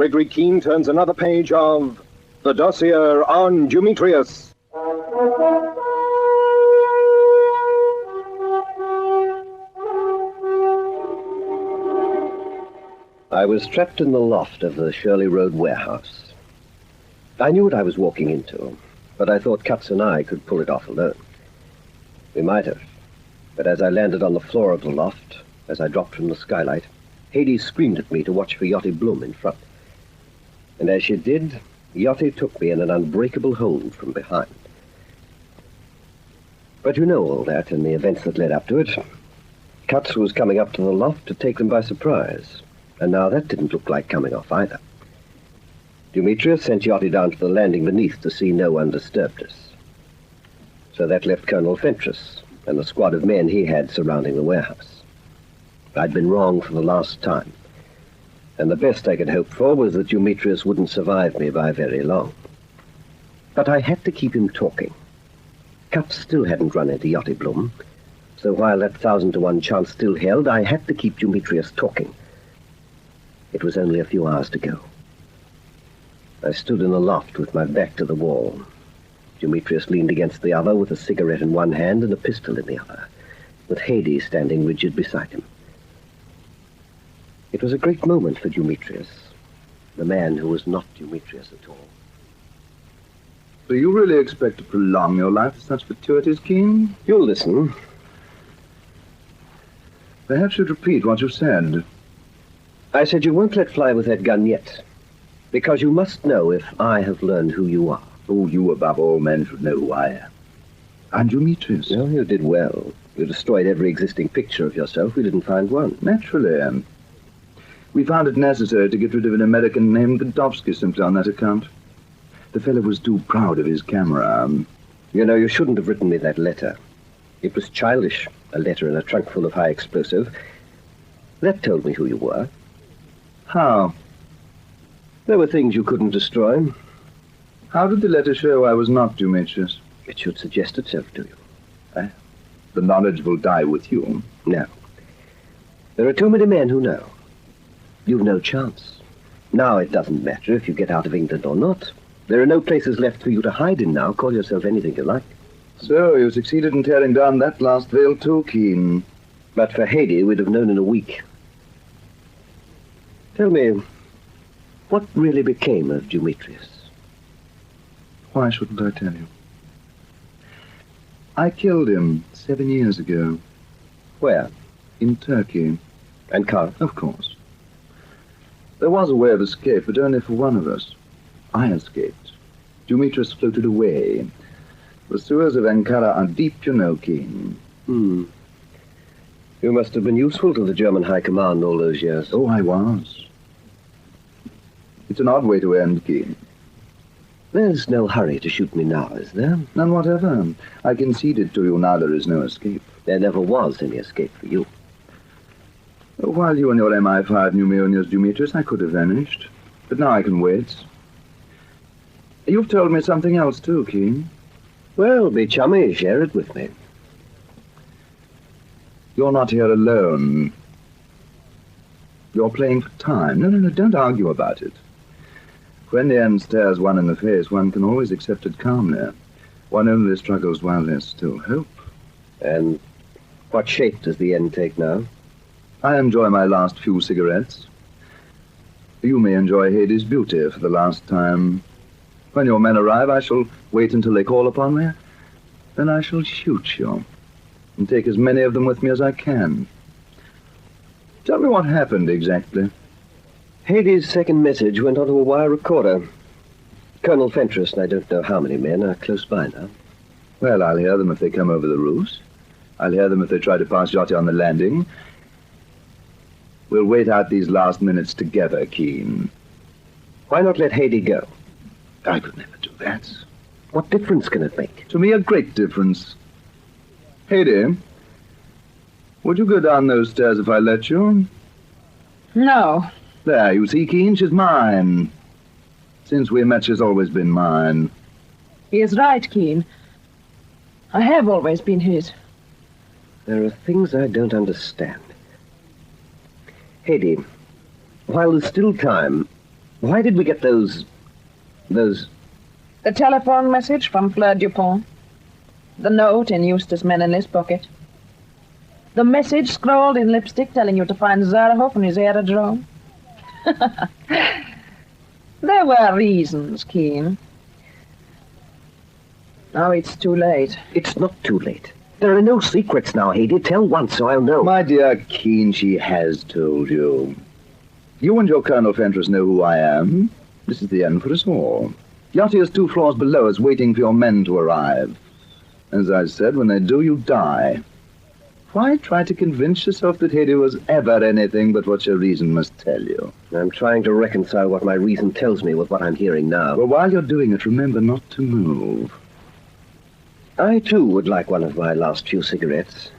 Gregory Keene turns another page of the Dossier on Dumetrius. I was trapped in the loft of the Shirley Road warehouse. I knew what I was walking into, but I thought Cutts and I could pull it off alone. We might have, but as I landed on the floor of the loft, as I dropped from the skylight, Hades screamed at me to watch for Yachty Bloom in front. And as she did, Yachty took me in an unbreakable hold from behind. But you know all that and the events that led up to it. Cutts was coming up to the loft to take them by surprise, and now that didn't look like coming off either. Dumetrius sent Yachty down to the landing beneath to see no one disturbed us. So that left Colonel Fentress and the squad of men he had surrounding the warehouse. I'd been wrong for the last time, and the best I could hope for was that Dumetrius wouldn't survive me by very long. But I had to keep him talking. Cutts still hadn't run into Yachty Bloom, so while that 1,000-to-1 chance still held, I had to keep Dumetrius talking. It was only a few hours to go. I stood in the loft with my back to the wall. Dumetrius leaned against the other with a cigarette in one hand and a pistol in the other, with Hades standing rigid beside him. It was a great moment for Dumetrius, the man who was not Dumetrius at all. Do you really expect to prolong your life with such gratuities, Keene? You'll listen. Perhaps you'd repeat what you said. I said you won't let fly with that gun yet, because you must know if I have learned who you are. Oh, you above all men should know who I am. I'm Dumetrius. No, you did well. You destroyed every existing picture of yourself. We didn't find one. Naturally. We found it necessary to get rid of an American named Dossier simply on that account. The fellow was too proud of his camera. You know, you shouldn't have written me that letter. It was childish, a letter in a trunk full of high explosive. That told me who you were. How? There were things you couldn't destroy. How did the letter show I was not Dumetrius? It should suggest itself to you. The knowledge will die with you. No. There are too many men who know. You've no chance. Now it doesn't matter if you get out of England or not. There are no places left for you to hide in now. Call yourself anything you like. So you succeeded in tearing down that last veil too, Keene. But for Hades, we'd have known in a week. Tell me, what really became of Dumetrius? Why shouldn't I tell you? I killed him 7 years ago. Where? In Turkey. And Carl? Of course. There was a way of escape, but only for one of us. I escaped. Dumetrius floated away. The sewers of Ankara are deep, you know, Keene. You must have been useful to the German High Command all those years. Oh, I was. It's an odd way to end, Keene. There's no hurry to shoot me now, is there? None whatever. I conceded to you now there is no escape. There never was any escape for you. While you and your MI5 knew me only as Dumetrius, I could have vanished. But now I can wait. You've told me something else too, Keene. Well, be chummy, share it with me. You're not here alone. You're playing for time. No, don't argue about it. When the end stares one in the face, one can always accept it calmly. One only struggles while there's still hope. And what shape does the end take now? I enjoy my last few cigarettes. You may enjoy Hades' beauty for the last time. When your men arrive, I shall wait until they call upon me. Then I shall shoot you, and take as many of them with me as I can. Tell me what happened exactly. Hades' second message went onto a wire recorder. Colonel Fentress and I don't know how many men are close by now. Well, I'll hear them if they come over the roofs. I'll hear them if they try to pass Yachty on the landing. We'll wait out these last minutes together, Keene. Why not let Hades go? I could never do that. What difference can it make? To me, a great difference. Hades, would you go down those stairs if I let you? No. There, you see, Keene, she's mine. Since we met, she's always been mine. He is right, Keene. I have always been his. There are things I don't understand. Hades, while there's still time, Why did we get those... The telephone message from Fleur Dupont. The note in Eustace Menonley's pocket. The message scrawled in lipstick telling you to find Zarhoff in his aerodrome. There were reasons, Keen. Now it's too late. It's not too late. There are no secrets now, Haydée. Tell once so I'll know. My dear Keen, she has told you. You and your Colonel Fentress know who I am. This is the end for us all. Yachty is 2 floors below us, waiting for your men to arrive. As I said, when they do, you die. Why try to convince yourself that Haydée was ever anything but what your reason must tell you? I'm trying to reconcile what my reason tells me with what I'm hearing now. Well, while you're doing it, remember not to move. I, too, would like one of my last few cigarettes.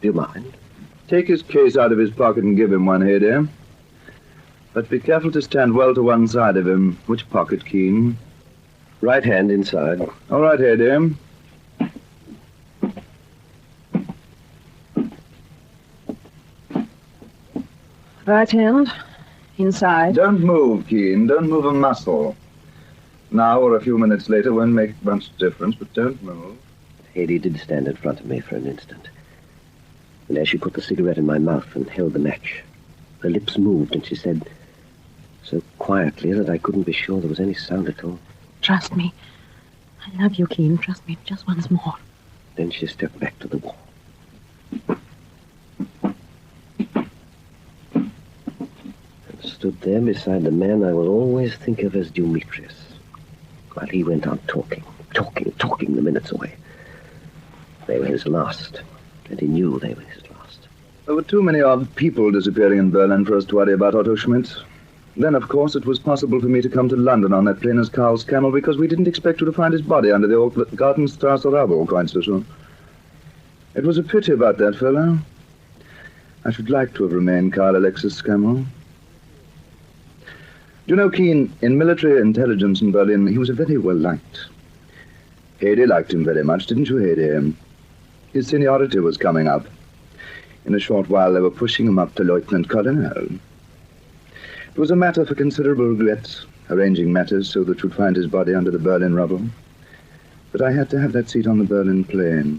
Do you mind? Take his case out of his pocket and give him one, Haydée. But be careful to stand well to one side of him. Which pocket, Keen? Right hand inside. All right, Haydée. Right hand, inside. Don't move, Keen. Don't move a muscle. Now or a few minutes later won't make much difference, but don't move. Haydée did stand in front of me for an instant. And as she put the cigarette in my mouth and held the match, her lips moved and she said, so quietly that I couldn't be sure there was any sound at all. Trust me. I love you, Keen. Trust me just once more. Then she stepped back to the wall. And stood there beside the man I will always think of as Dumetrius, while he went on talking the minutes away. They were his last, and he knew they were his last. There were too many odd people disappearing in Berlin for us to worry about Otto Schmidt. Then, of course, it was possible for me to come to London on that plane as Karl's camel because we didn't expect you to find his body under the Gartenstrasse rubble quite so soon. It was a pity about that fellow. I should like to have remained Karl Alexis Camel. You know, Keen, in military intelligence in Berlin, he was very well liked. Haydée liked him very much, didn't you, Haydée? His seniority was coming up. In a short while, they were pushing him up to Lieutenant Colonel. It was a matter for considerable regret, arranging matters so that you'd find his body under the Berlin rubble. But I had to have that seat on the Berlin plane,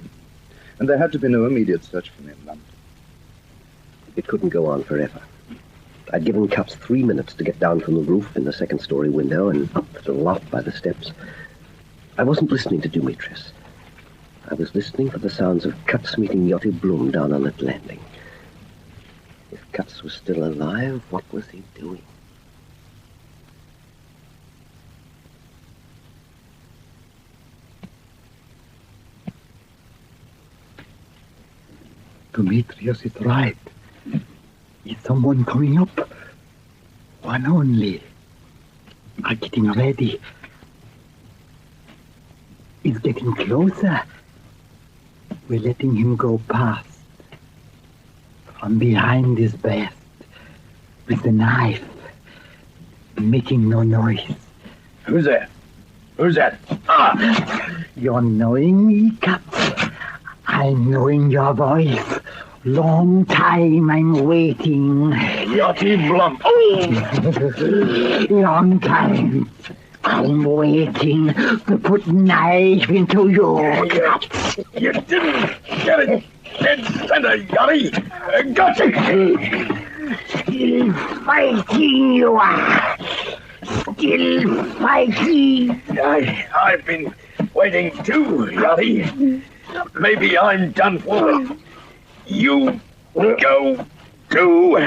and there had to be no immediate search for me in London. It couldn't go on forever. I'd given Cups 3 minutes to get down from the roof in the second-story window and up to the loft by the steps. I wasn't listening to Dumetrius. I was listening for the sounds of Cuts meeting Yachty Blum down on that landing. If Cuts was still alive, what was he doing? Dumetrius is right. Is someone coming up? One only. I'm getting ready. He's getting closer. We're letting him go past. From behind his vest. With the knife. Making no noise. Who's there? Who's that? You're knowing me, Cups. I'm knowing your voice. Long time I'm waiting. Yachty Blum. Long time. I'm waiting to put knife into your cups. You didn't get it. Dead center, Yachty. Gotcha. Still fighting you are. Still fighting. I've been waiting too, Yachty. Maybe I'm done for. You go too.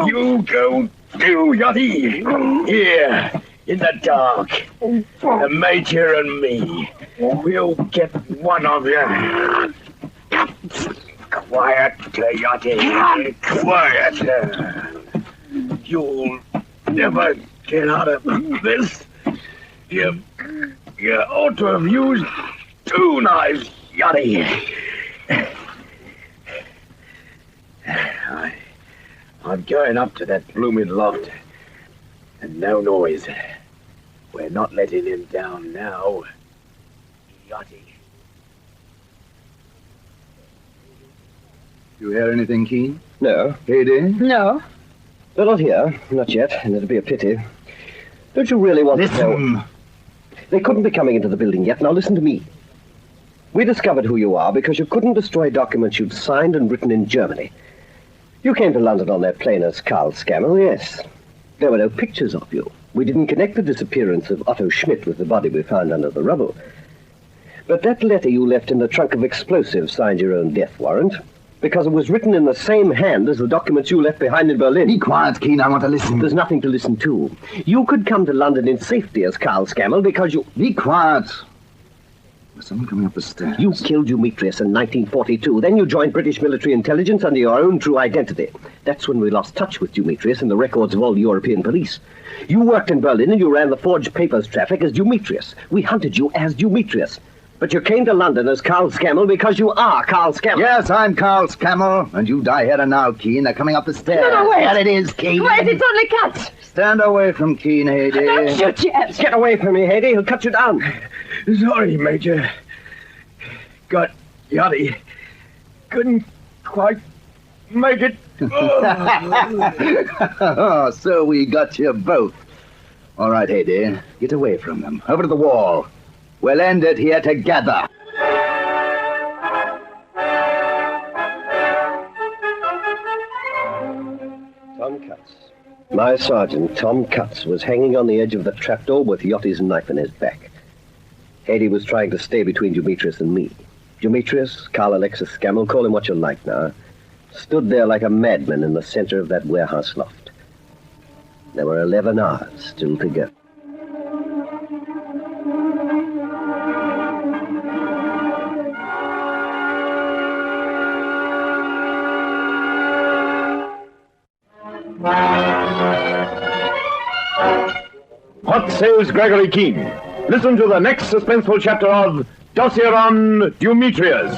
You go too, Yachty. Here, in the dark. The Major and me. We'll get one of you. Quiet, Yachty. Quiet. You'll never get out of this. You ought to have used 2 knives, Yachty. I'm going up to that blooming loft. And no noise. We're not letting him down now. Yachty. You hear anything, Keen? No. Haydée? No. They're not here. Not yet, and it'd be a pity. Don't you really want to know? Listen. They couldn't be coming into the building yet. Now listen to me. We discovered who you are because you couldn't destroy documents you'd signed and written in Germany. You came to London on that plane as Karl Scammell, yes. There were no pictures of you. We didn't connect the disappearance of Otto Schmidt with the body we found under the rubble. But that letter you left in the trunk of explosives signed your own death warrant because it was written in the same hand as the documents you left behind in Berlin. Be quiet, Keene. I want to listen. There's nothing to listen to. You could come to London in safety as Karl Scammell because you... Be quiet. There's someone coming up the stairs. You killed Dumetrius in 1942. Then you joined British military intelligence under your own true identity. That's when we lost touch with Dumetrius in the records of all the European police. You worked in Berlin and you ran the forged papers traffic as Dumetrius. We hunted you as Dumetrius. But you came to London as Karl Scammell because you are Karl Scammell. Yes, I'm Karl Scammell, and you die here and now, Keene. They're coming up the stairs. No, wait. There it is, Keene. Wait, it's only Katz. Stand away from Keene, Haydee. Don't shoot yet. Get away from me, Haydee. He'll cut you down. Sorry, Major. Got Yachty. Couldn't quite make it. Oh, so we got you both. All right, Haydee. Get away from them. Over to the wall. We'll end it here together. Tom Cutts. My sergeant, Tom Cutts, was hanging on the edge of the trapdoor with Yachty's knife in his back. Haydee was trying to stay between Dumetrius and me. Dumetrius, Karl Alexis Scammell, call him what you like now, stood there like a madman in the center of that warehouse loft. There were 11 hours still to go. What says Gregory Keene? Listen to the next suspenseful chapter of Dossier on Dumetrius.